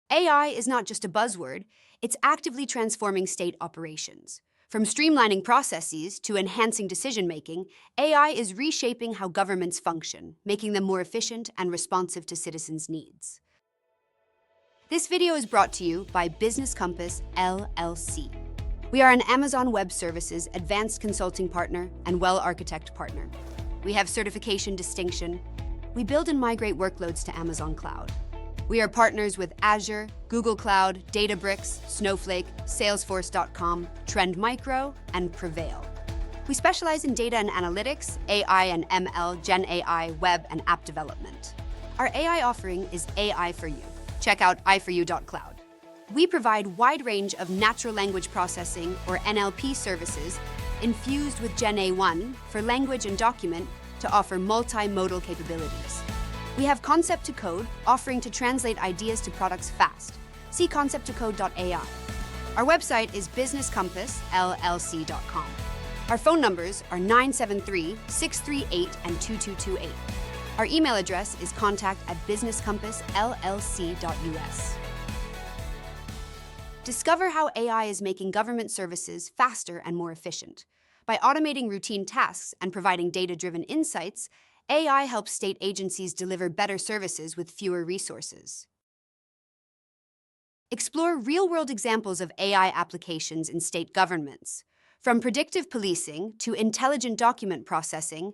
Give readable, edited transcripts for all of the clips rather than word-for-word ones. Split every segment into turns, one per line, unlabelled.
AI is not just a buzzword, it's actively transforming state operations. From streamlining processes to enhancing decision-making, AI is reshaping how governments function, making them more efficient and responsive to citizens' needs. This video is brought to you by Business Compass, LLC. We are an Amazon Web Services advanced consulting partner and well-architect partner. We have certification distinction. We build and migrate workloads to Amazon Cloud. We are partners with Azure, Google Cloud, Databricks, Snowflake, Salesforce.com, Trend Micro, and Prevail. We specialize in data and analytics, AI and ML, Gen AI, web, and app development. Our AI offering is AI for You. Check out iforyou.cloud. We provide wide range of natural language processing, or NLP services, infused with Gen A1 for language and document to offer multimodal capabilities. We have Concept to Code, offering to translate ideas to products fast. See concepttocode.ai. Our website is businesscompassllc.com. Our phone numbers are 973-638 and 2228. Our email address is contact@businesscompassllc.us. Discover how AI is making government services faster and more efficient. By automating routine tasks and providing data-driven insights, AI helps state agencies deliver better services with fewer resources. Explore real-world examples of AI applications in state governments. From predictive policing to intelligent document processing,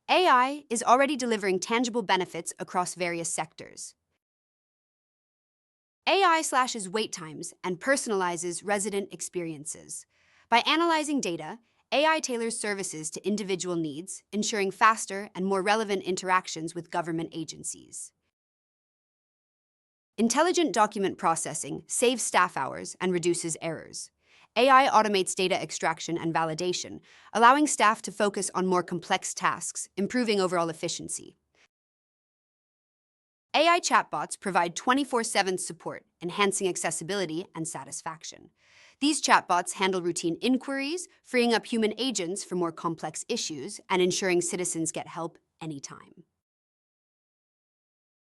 AI is already delivering tangible benefits across various sectors. AI slashes wait times and personalizes resident experiences. By analyzing data, AI tailors services to individual needs, ensuring faster and more relevant interactions with government agencies. Intelligent document processing saves staff hours and reduces errors. AI automates data extraction and validation, allowing staff to focus on more complex tasks, improving overall efficiency. AI chatbots provide 24/7 support, enhancing accessibility and satisfaction. These chatbots handle routine inquiries, freeing up human agents for more complex issues and ensuring citizens get help anytime.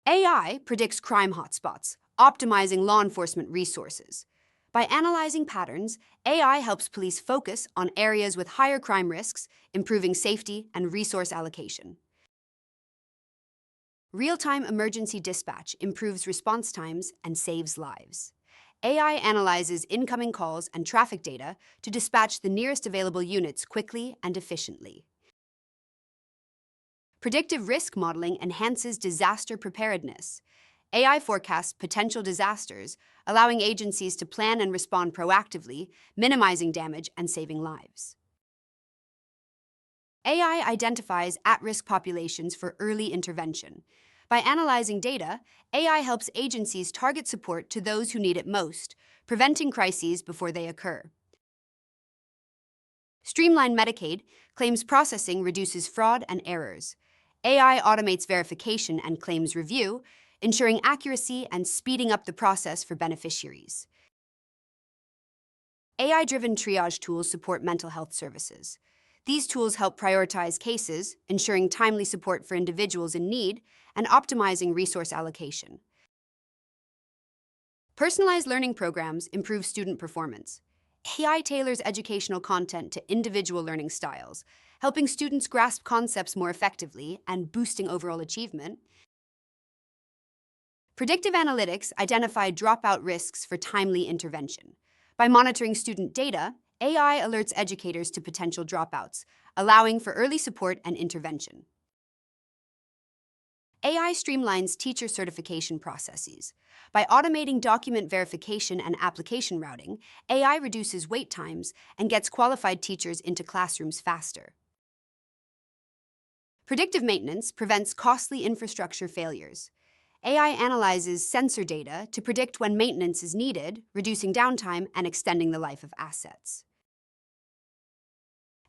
AI predicts crime hotspots, optimizing law enforcement resources. By analyzing patterns, AI helps police focus on areas with higher crime risks, improving safety and resource allocation. Real-time emergency dispatch improves response times and saves lives. AI analyzes incoming calls and traffic data to dispatch the nearest available units quickly and efficiently. Predictive risk modeling enhances disaster preparedness. AI forecasts potential disasters, allowing agencies to plan and respond proactively, minimizing damage and saving lives. AI identifies at-risk populations for early intervention. By analyzing data, AI helps agencies target support to those who need it most, preventing crises before they occur. Streamlined Medicaid claims processing reduces fraud and errors. AI automates verification and claims review, ensuring accuracy and speeding up the process for beneficiaries. AI-driven triage tools support mental health services. These tools help prioritize cases, ensuring timely support for individuals in need, and optimizing resource allocation. Personalized learning programs improve student performance. AI tailors educational content to individual learning styles, helping students grasp concepts more effectively and boosting overall achievement. Predictive analytics identify dropout risks for timely intervention. By monitoring student data, AI alerts educators to potential dropouts, allowing for early support and intervention. AI streamlines teacher certification processes. By automating document verification and application routing, AI reduces wait times and gets qualified teachers into classrooms faster. Predictive maintenance prevents costly infrastructure failures. AI analyzes sensor data to predict when maintenance is needed, reducing downtime and extending the life of assets.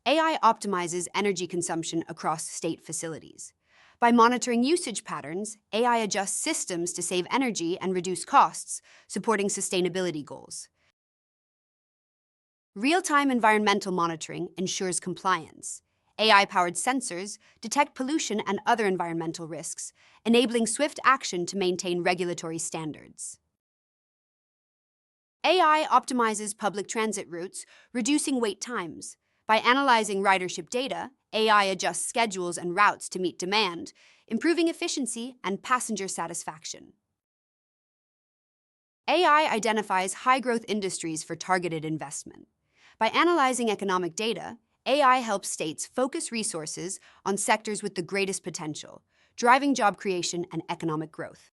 AI optimizes energy consumption across state facilities. By monitoring usage patterns, AI adjusts systems to save energy and reduce costs, supporting sustainability goals. Real-time environmental monitoring ensures compliance. AI-powered sensors detect pollution and other environmental risks, enabling swift action to maintain regulatory standards. AI optimizes public transit routes, reducing wait times. By analyzing ridership data, AI adjusts schedules and routes to meet demand, improving efficiency and passenger satisfaction. AI identifies high-growth industries for targeted investment. By analyzing economic data, AI helps states focus resources on sectors with the greatest potential, driving job creation and economic growth.